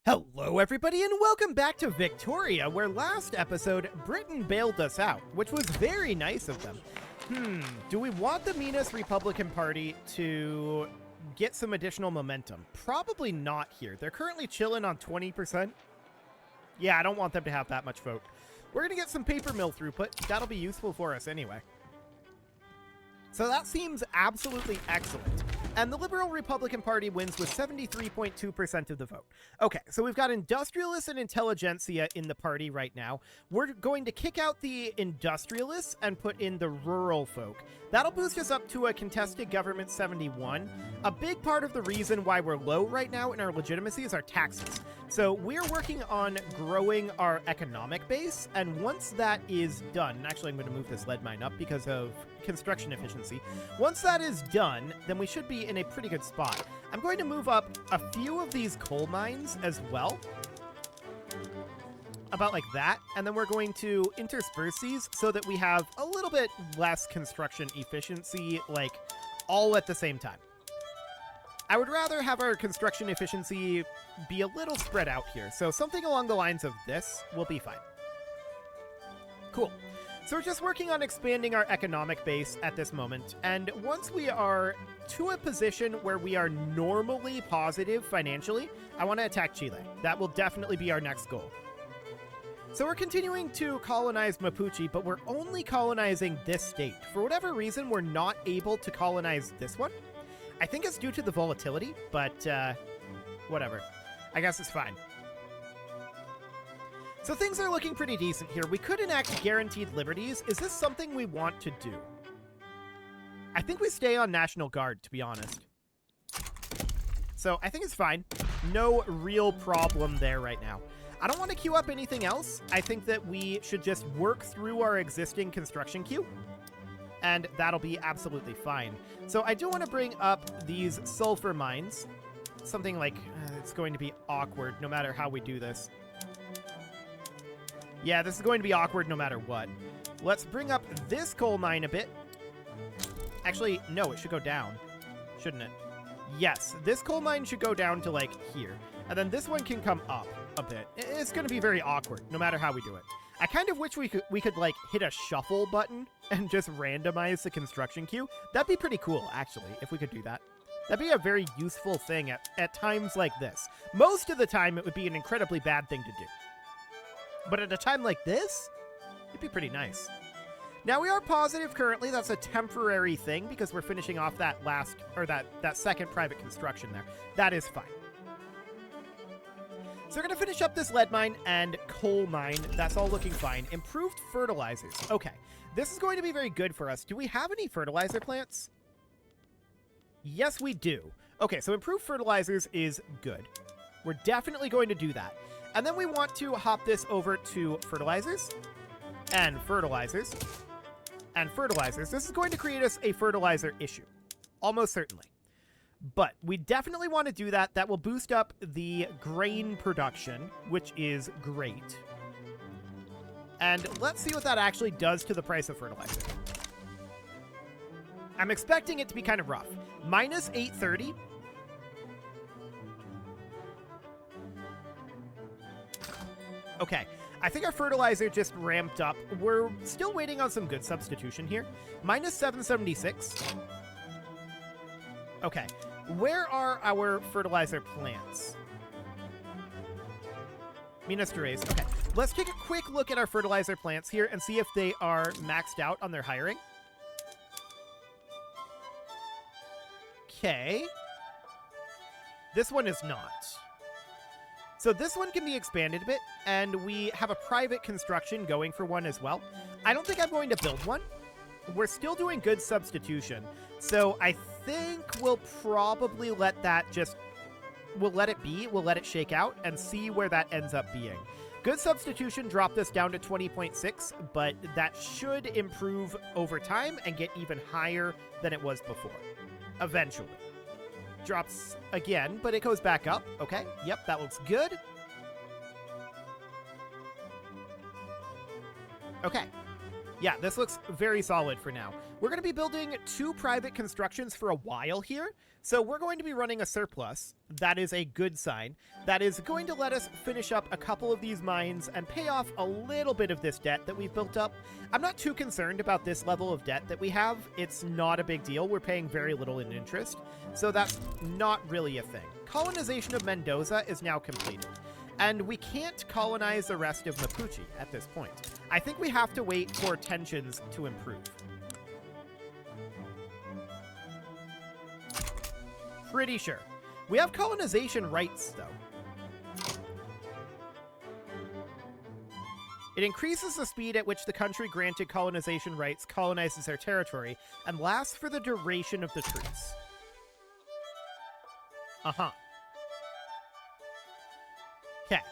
Hello, everybody, and welcome back to Victoria, where last episode, Britain bailed us out, which was very nice of them. Do we want the Minas Republican Party to get some additional momentum? Probably not here. They're currently chilling on 20%. Yeah, I don't want them to have that much vote. We're going to get some paper mill throughput. That'll be useful for us anyway. So that seems absolutely excellent. And the Liberal Republican Party wins with 73.2% of the vote. Okay, so we've got industrialists and intelligentsia in the party right now. We're going to kick out the industrialists and put in the rural folk. That'll boost us up to a contested government 71. A big part of the reason why we're low right now in our legitimacy is our taxes. So we're working on growing our economic base, and once that is done, and actually I'm going to move this lead mine up because of construction efficiency. Once that is done, then we should be in a pretty good spot. I'm going to move up a few of these coal mines as well. About like that, and then we're going to intersperse these so that we have a little bit less construction efficiency, like, all at the same time. I would rather have our construction efficiency be a little spread out here, so something along the lines of this will be fine. Cool. So we're just working on expanding our economic base at this moment, and once we are to a position where we are normally positive financially, I want to attack Chile. That will definitely be our next goal. So we're continuing to colonize Mapuche, but we're only colonizing this state. For whatever reason, we're not able to colonize this one. I think it's due to the volatility, but whatever. I guess it's fine. So things are looking pretty decent here. We could enact guaranteed liberties. Is this something we want to do? I think we stay on National Guard, to be honest. So I think it's fine. No real problem there right now. I don't want to queue up anything else. I think that we should just work through our existing construction queue, and that'll be absolutely fine. So I do want to bring up these sulfur mines. Something like, it's going to be awkward no matter how we do this. Yeah, this is going to be awkward no matter what. Let's bring up this coal mine a bit. Actually, no, it should go down, shouldn't it? Yes, this coal mine should go down to, like, here. And then this one can come up a bit. It's going to be very awkward, no matter how we do it. I kind of wish we could like, hit a shuffle button and just randomize the construction queue. That'd be pretty cool, actually, if we could do that. That'd be a very useful thing at times like this. Most of the time, it would be an incredibly bad thing to do. But at a time like this, it'd be pretty nice. Now, we are positive currently. That's a temporary thing because we're finishing off that last, or that second private construction there. That is fine. So we're going to finish up this lead mine and coal mine. That's all looking fine. Improved fertilizers. Okay, this is going to be very good for us. Do we have any fertilizer plants? Yes, we do. Okay, so improved fertilizers is good. We're definitely going to do that. And then we want to hop this over to fertilizers and fertilizers and fertilizers. This is going to create us a fertilizer issue. Almost certainly. But we definitely want to do that. That will boost up the grain production, which is great. And let's see what that actually does to the price of fertilizer. I'm expecting it to be kind of rough. Minus 830. Okay, I think our fertilizer just ramped up. We're still waiting on some good substitution here. Minus 776. Okay, where are our fertilizer plants? Minas Gerais. Okay, let's take a quick look at our fertilizer plants here and see if they are maxed out on their hiring. Okay. This one is not. So this one can be expanded a bit, and we have a private construction going for one as well. I don't think I'm going to build one. We're still doing good substitution, so I think we'll probably let that just... We'll let it be, we'll let it shake out, and see where that ends up being. Good substitution dropped this down to 20.6, but that should improve over time and get even higher than it was before. Eventually. Drops again, but it goes back up. Okay, yep, that looks good. Okay. Yeah, this looks very solid for now. We're going to be building 2 private constructions for a while here, so we're going to be running a surplus. That is a good sign. That is going to let us finish up a couple of these mines and pay off a little bit of this debt that we've built up. I'm not too concerned about this level of debt that we have. It's not a big deal. We're paying very little in interest, so that's not really a thing. Colonization of Mendoza is now completed. And we can't colonize the rest of Mapuche at this point. I think we have to wait for tensions to improve. Pretty sure. We have colonization rights, though. It increases the speed at which the country granted colonization rights colonizes their territory and lasts for the duration of the truce. Uh-huh. Okay.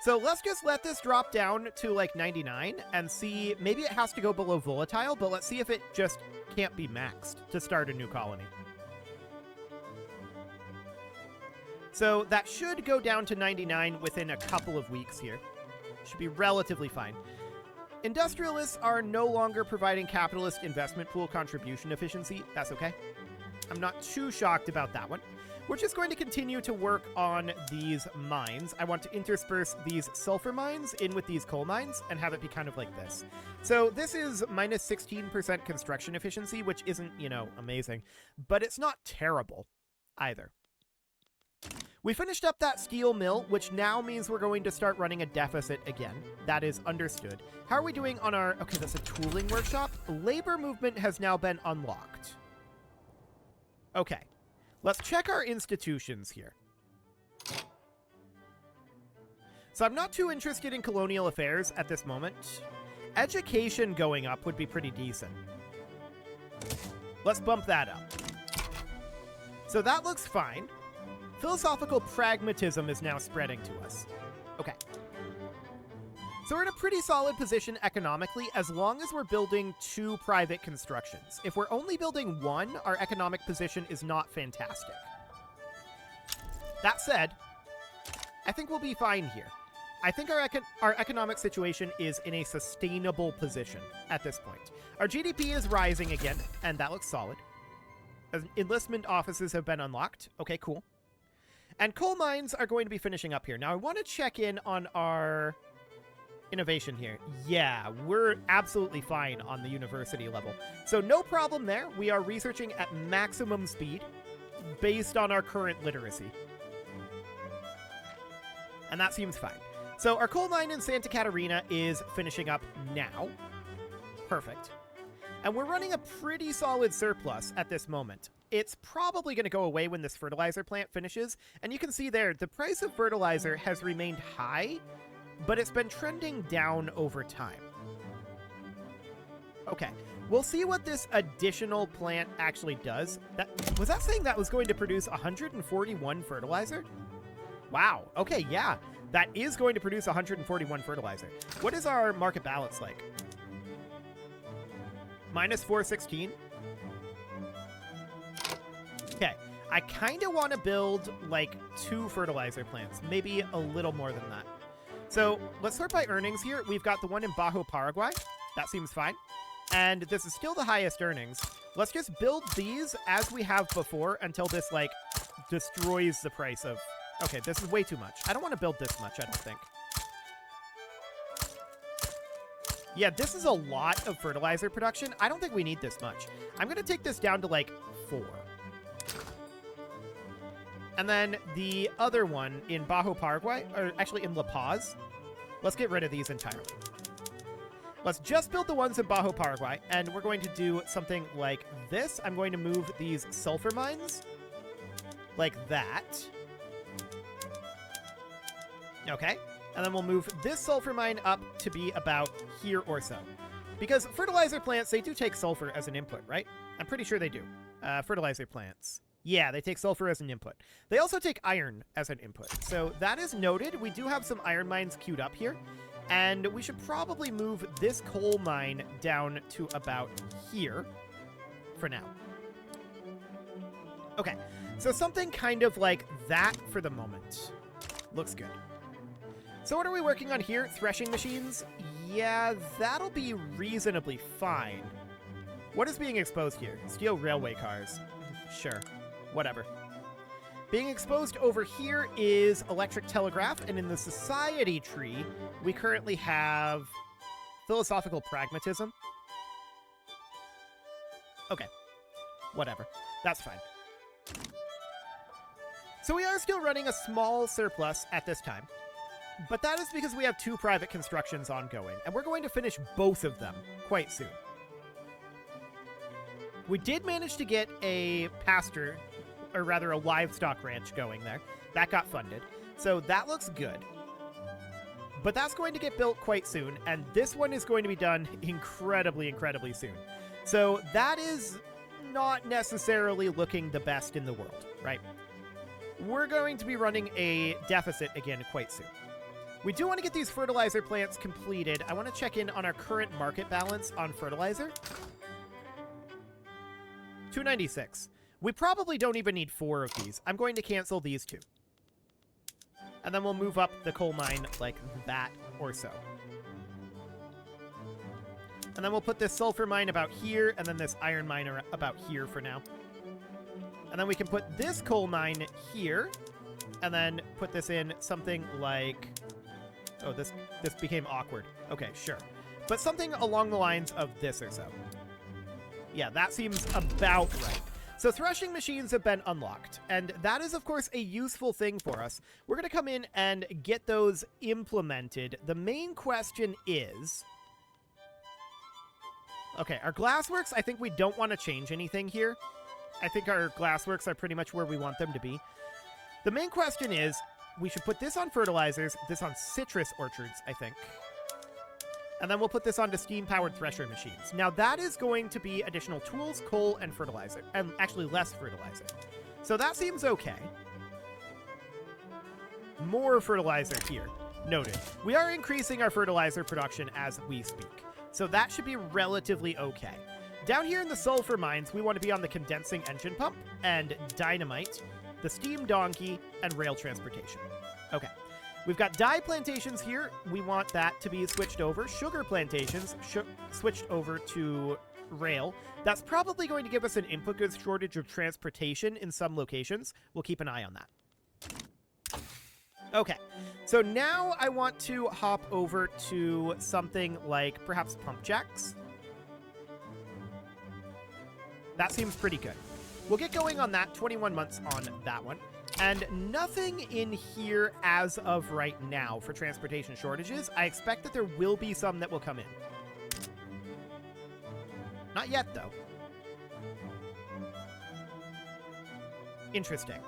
So let's just let this drop down to like 99 and see, maybe it has to go below volatile, but let's see if it just can't be maxed to start a new colony. So that should go down to 99 within a couple of weeks here. Should be relatively fine. Industrialists are no longer providing capitalist investment pool contribution efficiency. That's okay. I'm not too shocked about that one. We're just going to continue to work on these mines. I want to intersperse these sulfur mines in with these coal mines and have it be kind of like this. So this is minus 16% construction efficiency, which isn't, you know, amazing, but it's not terrible either. We finished up that steel mill, which now means we're going to start running a deficit again. That is understood. How are we doing on our... Okay, that's a tooling workshop. Labor movement has now been unlocked. Okay. Let's check our institutions here. So I'm not too interested in colonial affairs at this moment. Education going up would be pretty decent. Let's bump that up. So that looks fine. Philosophical pragmatism is now spreading to us. Okay. So we're in a pretty solid position economically as long as we're building 2 private constructions. If we're only building 1, our economic position is not fantastic. That said, I think we'll be fine here. I think our economic situation is in a sustainable position at this point. Our GDP is rising again, and that looks solid. Enlistment offices have been unlocked. Okay, cool. And coal mines are going to be finishing up here. Now, I want to check in on our... innovation here. Yeah, we're absolutely fine on the university level. So no problem there. We are researching at maximum speed based on our current literacy. And that seems fine. So our coal mine in Santa Catarina is finishing up now. Perfect. And we're running a pretty solid surplus at this moment. It's probably going to go away when this fertilizer plant finishes. And you can see there, the price of fertilizer has remained high, but it's been trending down over time. Okay, we'll see what this additional plant actually does. Was that saying that was going to produce 141 fertilizer? Wow, okay, yeah, that is going to produce 141 fertilizer. What is our market balance like? Minus 416? Okay, I kind of want to build like 2 fertilizer plants, maybe a little more than that. So let's sort by earnings here. We've got the one in Bajo, Paraguay. That seems fine. And this is still the highest earnings. Let's just build these as we have before until this, like, destroys the price of... Okay, this is way too much. I don't want to build this much, I don't think. Yeah, this is a lot of fertilizer production. I don't think we need this much. I'm going to take this down to, like, 4. And then the other one in Bajo, Paraguay, or actually in La Paz, let's get rid of these entirely. Let's just build the ones in Bajo, Paraguay, and we're going to do something like this. I'm going to move these sulfur mines like that. Okay, and then we'll move this sulfur mine up to be about here or so. Because fertilizer plants, they do take sulfur as an input, right? I'm pretty sure they do. Fertilizer plants. Yeah, they take sulfur as an input. They also take iron as an input. So that is noted. We do have some iron mines queued up here. And we should probably move this coal mine down to about here for now. Okay, so something kind of like that for the moment. Looks good. So what are we working on here? Threshing machines? Yeah, that'll be reasonably fine. What is being exposed here? Steel railway cars. Sure, whatever. Being exposed over here is electric telegraph, and in the society tree, we currently have philosophical pragmatism. Okay, whatever. That's fine. So we are still running a small surplus at this time, but that is because we have 2 private constructions ongoing, and we're going to finish both of them quite soon. We did manage to get a pasture, or rather a livestock ranch going there. That got funded, so that looks good. But that's going to get built quite soon, and this one is going to be done incredibly soon. So that is not necessarily looking the best in the world, right? We're going to be running a deficit again quite soon. We do want to get these fertilizer plants completed. I want to check in on our current market balance on fertilizer. 296. We probably don't even need 4 of these. I'm going to cancel these 2. And then we'll move up the coal mine like that or so. And then we'll put this sulfur mine about here, and then this iron mine about here for now. And then we can put this coal mine here, and then put this in something like... Oh, this became awkward. Okay, sure. But something along the lines of this or so. Yeah, that seems about right. So threshing machines have been unlocked, and that is, of course, a useful thing for us. We're going to come in and get those implemented. The main question is... Okay, our glassworks, I think we don't want to change anything here. I think our glassworks are pretty much where we want them to be. The main question is, we should put this on fertilizers, this on citrus orchards, I think. And then we'll put this onto steam-powered thresher machines. Now, that is going to be additional tools, coal, and fertilizer. And actually, less fertilizer. So that seems okay. More fertilizer here. Noted. We are increasing our fertilizer production as we speak. So that should be relatively okay. Down here in the sulfur mines, we want to be on the condensing engine pump and dynamite, the steam donkey, and rail transportation. Okay. We've got dye plantations here. We want that to be switched over. Sugar plantations switched over to rail. That's probably going to give us an input goods shortage of transportation in some locations. We'll keep an eye on that. Okay, so now I want to hop over to something like perhaps pump jacks. That seems pretty good. We'll get going on that, 21 months on that one. And nothing in here as of right now for transportation shortages. I expect that there will be some that will come in. Not yet, though. Interesting.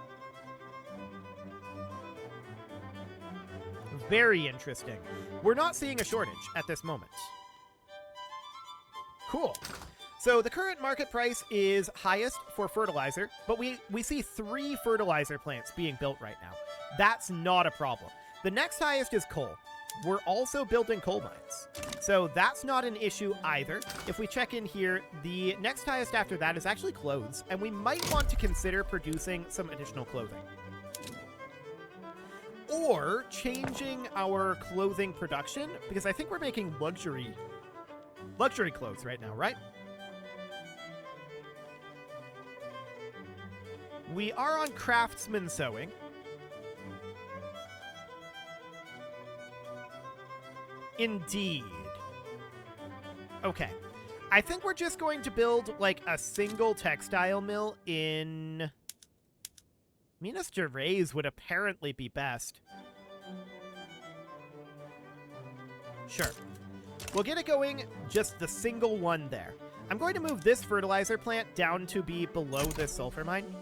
Very interesting. We're not seeing a shortage at this moment. Cool. So the current market price is highest for fertilizer, but we see 3 fertilizer plants being built right now. That's not a problem. The next highest is coal. We're also building coal mines. So that's not an issue either. If we check in here, the next highest after that is actually clothes, and we might want to consider producing some additional clothing. Or changing our clothing production, because I think we're making luxury clothes right now, right? We are on craftsman sewing. Indeed. Okay. I think we're just going to build, like, a single textile mill in... Minas Gerais would apparently be best. Sure. We'll get it going, just the single one there. I'm going to move this fertilizer plant down to be below this sulfur mine.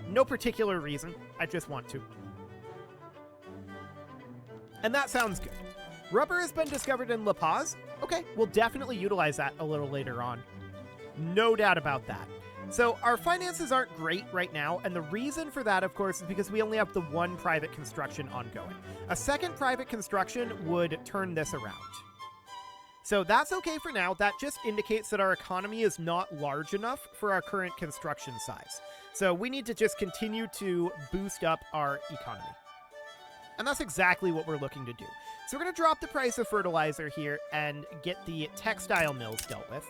No particular reason. I just want to. And that sounds good. Rubber has been discovered in La Paz. Okay, we'll definitely utilize that a little later on. No doubt about that. So our finances aren't great right now, and the reason for that, of course, is because we only have the 1 private construction ongoing. A second private construction would turn this around. So that's okay for now. That just indicates that our economy is not large enough for our current construction size. So we need to just continue to boost up our economy. And that's exactly what we're looking to do. So we're going to drop the price of fertilizer here and get the textile mills dealt with.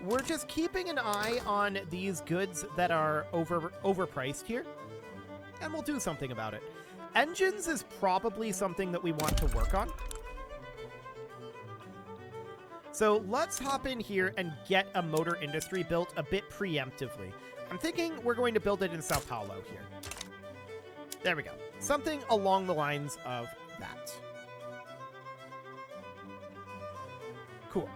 We're just keeping an eye on these goods that are overpriced here, and we'll do something about it. Engines is probably something that we want to work on. So let's hop in here and get a motor industry built a bit preemptively. I'm thinking we're going to build it in Sao Paulo here. There we go. Something along the lines of that. Cool.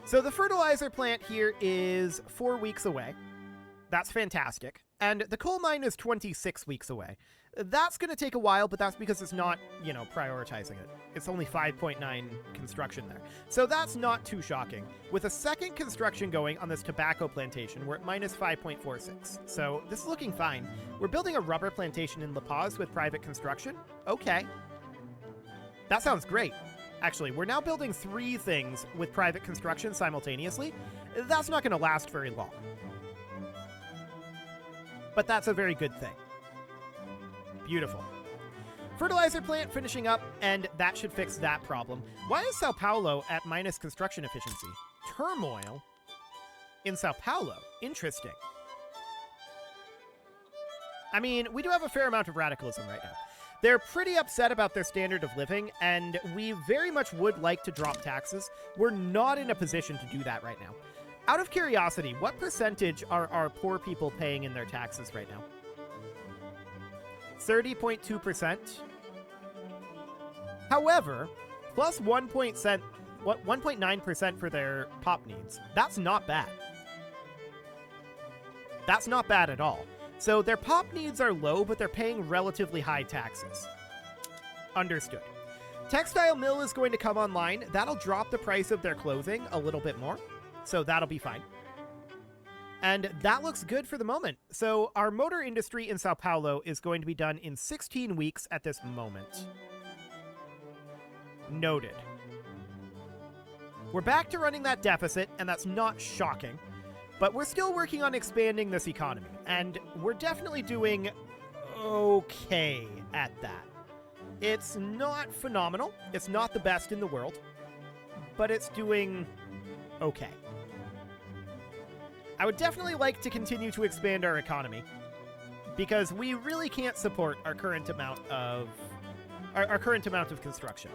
So the fertilizer plant here is 4 weeks away. That's fantastic. And the coal mine is 26 weeks away. That's going to take a while, but that's because it's not, you know, prioritizing it. It's only 5.9 construction there. So that's not too shocking. With a second construction going on this tobacco plantation, we're at minus 5.46. So this is looking fine. We're building a rubber plantation in La Paz with private construction. Okay. That sounds great. Actually, we're now building 3 things with private construction simultaneously. That's not going to last very long. But that's a very good thing. Beautiful. Fertilizer plant finishing up, and that should fix that problem. Why is Sao Paulo at minus construction efficiency? Turmoil in Sao Paulo. Interesting. I mean, we do have a fair amount of radicalism right now. They're pretty upset about their standard of living, and we very much would like to drop taxes. We're not in a position to do that right now. Out of curiosity, what percentage are our poor people paying in their taxes right now? 30.2%. However, plus 1.9% for their pop needs. That's not bad. That's not bad at all. So their pop needs are low, but they're paying relatively high taxes. Understood. Textile mill is going to come online. That'll drop the price of their clothing a little bit more. So that'll be fine. And that looks good for the moment. So our motor industry in Sao Paulo is going to be done in 16 weeks at this moment. Noted. We're back to running that deficit, and that's not shocking. But we're still working on expanding this economy, and we're definitely doing okay at that. It's not phenomenal. It's not the best in the world, but it's doing okay. I would definitely like to continue to expand our economy because we really can't support our current amount of construction.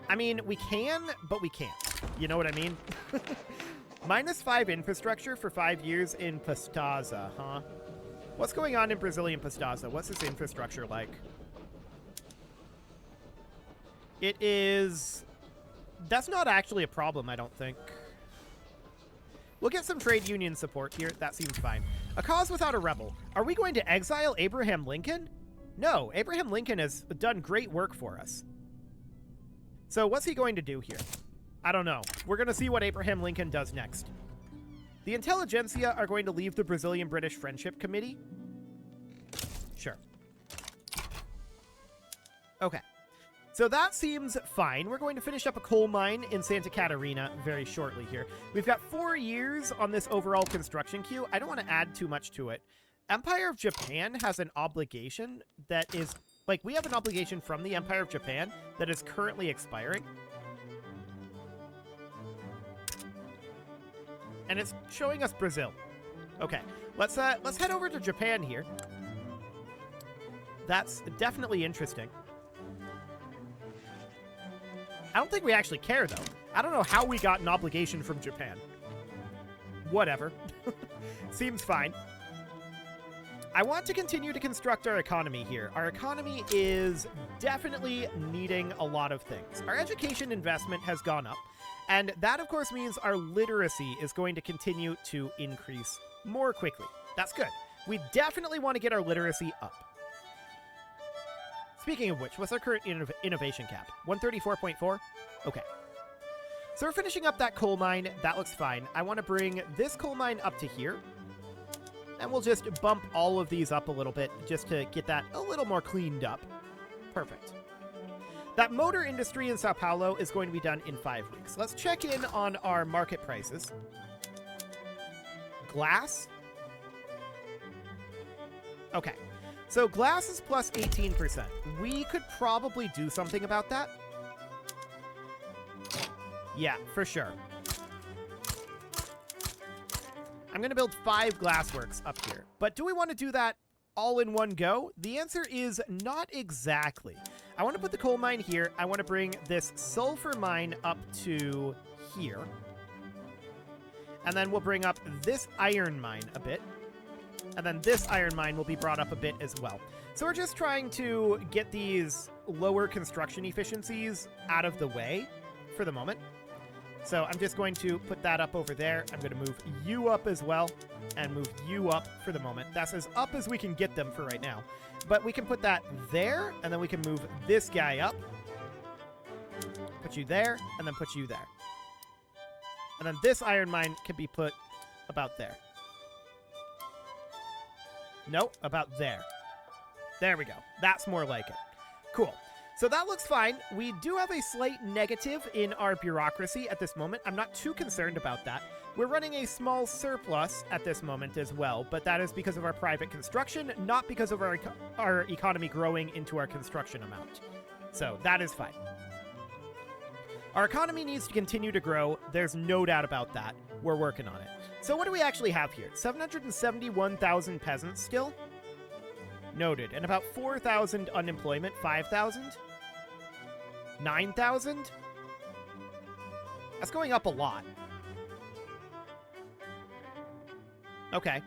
I mean, we can, but we can't. You know what I mean? Minus 5 infrastructure for 5 years in Pastaza, huh? What's going on in Brazilian Pastaza? What's this infrastructure like? It is... That's not actually a problem, I don't think. We'll get some trade union support here. That seems fine. A cause without a rebel. Are we going to exile Abraham Lincoln? No, Abraham Lincoln has done great work for us. So what's he going to do here? I don't know. We're going to see what Abraham Lincoln does next. The intelligentsia are going to leave the Brazilian-British Friendship Committee. Sure. Okay. So that seems fine. We're going to finish up a coal mine in Santa Catarina very shortly here. We've got 4 years on this overall construction queue. I don't want to add too much to it. Empire of Japan has an obligation that is... Like, we have an obligation from the Empire of Japan that is currently expiring. And it's showing us Brazil. Okay, let's head over to Japan here. That's definitely interesting. I don't think we actually care, though. I don't know how we got an obligation from Japan. Whatever. Seems fine. I want to continue to construct our economy here. Our economy is definitely needing a lot of things. Our education investment has gone up, and that, of course, means our literacy is going to continue to increase more quickly. That's good. We definitely want to get our literacy up. Speaking of which, what's our current innovation cap? 134.4? Okay. So we're finishing up that coal mine. That looks fine. I want to bring this coal mine up to here. And we'll just bump all of these up a little bit just to get that a little more cleaned up. Perfect. That motor industry in Sao Paulo is going to be done in 5 weeks. Let's check in on our market prices. Glass. Okay. So glass is plus 18%. We could probably do something about that. Yeah, for sure. I'm going to build 5 glassworks up here. But do we want to do that all in one go? The answer is not exactly. I want to put the coal mine here. I want to bring this sulfur mine up to here. And then we'll bring up this iron mine a bit. And then this iron mine will be brought up a bit as well. So we're just trying to get these lower construction efficiencies out of the way for the moment. So I'm just going to put that up over there. I'm going to move you up as well and move you up for the moment. That's as up as we can get them for right now. But we can put that there, and then we can move this guy up. Put you there, and then put you there. And then this iron mine can be put about there. No, about there. There we go. That's more like it. Cool. So that looks fine. We do have a slight negative in our bureaucracy at this moment. I'm not too concerned about that. We're running a small surplus at this moment as well, but that is because of our private construction, not because of our economy growing into our construction amount. So that is fine. Our economy needs to continue to grow. There's no doubt about that. We're working on it. So what do we actually have here? 771,000 peasants still? Noted. And about 4,000 unemployment. 5,000? 9,000? That's going up a lot. Okay.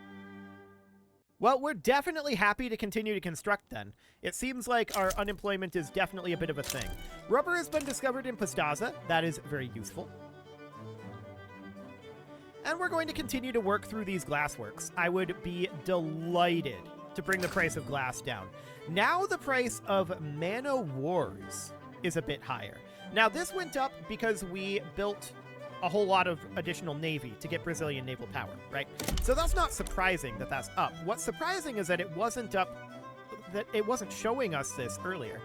Well, we're definitely happy to continue to construct then. It seems like our unemployment is definitely a bit of a thing. Rubber has been discovered in Pastaza. That is very useful. And we're going to continue to work through these glassworks. I would be delighted to bring the price of glass down. Now the price of mana wars is a bit higher. Now this went up because we built a whole lot of additional navy to get Brazilian naval power, right? So that's not surprising that that's up. What's surprising is that it wasn't up, that it wasn't showing us this earlier.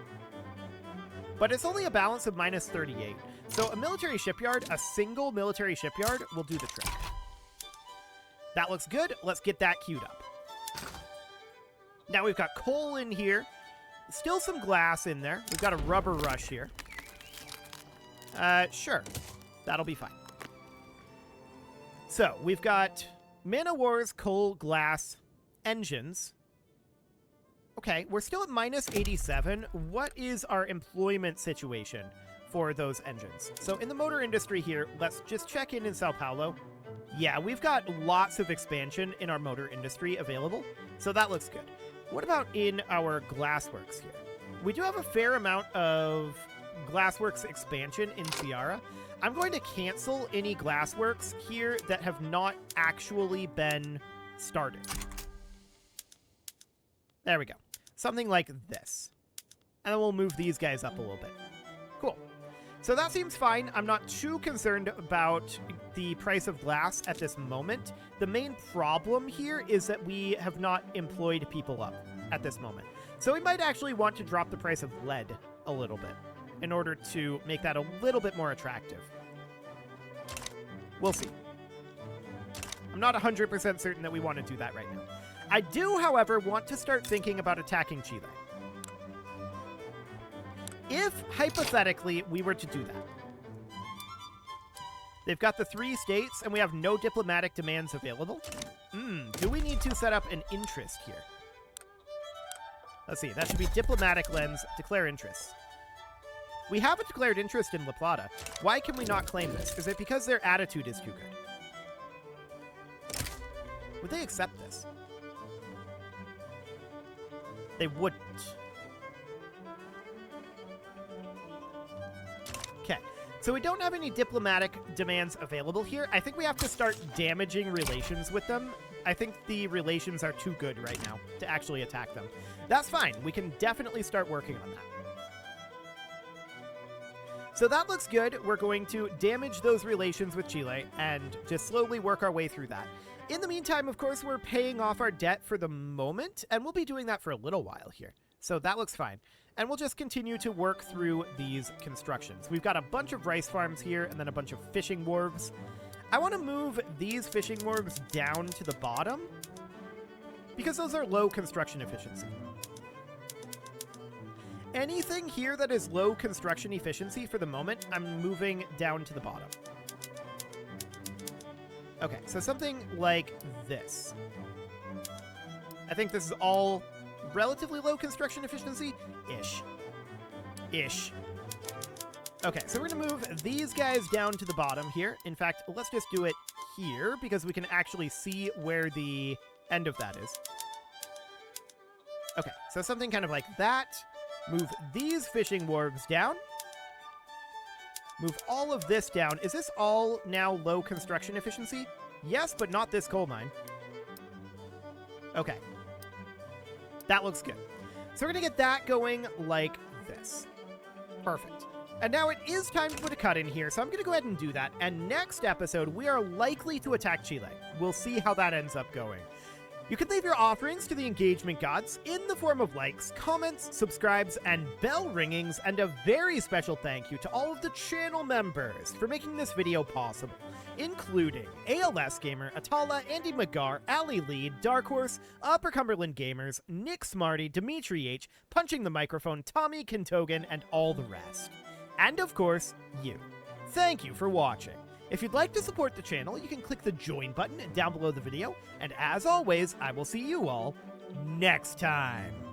But it's only a balance of minus 38. So a military shipyard, a single military shipyard, will do the trick. That looks good. Let's get that queued up. Now we've got coal in here. Still some glass in there. We've got a rubber rush here. Sure. That'll be fine. So we've got mana wars, coal, glass, engines. Okay, we're still at minus 87. What is our employment situation for those engines? So in the motor industry here, let's just check in Sao Paulo. Yeah, we've got lots of expansion in our motor industry available, so that looks good. What about in our glassworks here? We do have a fair amount of glassworks expansion in Ceará. I'm going to cancel any glassworks here that have not actually been started. There we go. Something like this. And then we'll move these guys up a little bit. Cool. So that seems fine. I'm not too concerned about the price of glass at this moment. The main problem here is that we have not employed people up at this moment. So we might actually want to drop the price of lead a little bit in order to make that a little bit more attractive. We'll see. I'm not 100% certain that we want to do that right now. I do, however, want to start thinking about attacking Chile. If, hypothetically, we were to do that. They've got the 3 states, and we have no diplomatic demands available. Do we need to set up an interest here? Let's see. That should be diplomatic lens, declare interest. We have a declared interest in La Plata. Why can we not claim this? Is it because their attitude is too good? Would they accept this? They wouldn't. Okay, so we don't have any diplomatic demands available here. I think we have to start damaging relations with them. I think the relations are too good right now to actually attack them. That's fine. We can definitely start working on that. So that looks good. We're going to damage those relations with Chile and just slowly work our way through that. In the meantime, of course, we're paying off our debt for the moment, and we'll be doing that for a little while here. So that looks fine. And we'll just continue to work through these constructions. We've got a bunch of rice farms here and then a bunch of fishing wharves. I want to move these fishing wharves down to the bottom because those are low construction efficiency. anything here that is low construction efficiency for the moment, I'm moving down to the bottom. Okay, so something like this. I think this is all relatively low construction efficiency-ish. Ish. Okay, so we're going to move these guys down to the bottom here. In fact, let's just do it here because we can actually see where the end of that is. Okay, so something kind of like that. Move these fishing wharves down. Move all of this down. Is this all now low construction efficiency? Yes, but not this coal mine. Okay. That looks good. So we're going to get that going like this. Perfect. And now it is time to put a cut in here, so I'm going to go ahead and do that. And next episode, we are likely to attack Chile. We'll see how that ends up going. You can leave your offerings to the engagement gods in the form of likes, comments, subscribes, and bell ringings, and a very special thank you to all of the channel members for making this video possible, including ALS Gamer, Atala, Andy McGar, Ali Lead, Dark Horse, Upper Cumberland Gamers, Nick Smarty, Dimitri H, Punching the Microphone, Tommy Kintogan, and all the rest. And of course, you. Thank you for watching. If you'd like to support the channel, you can click the join button down below the video, and as always, I will see you all next time.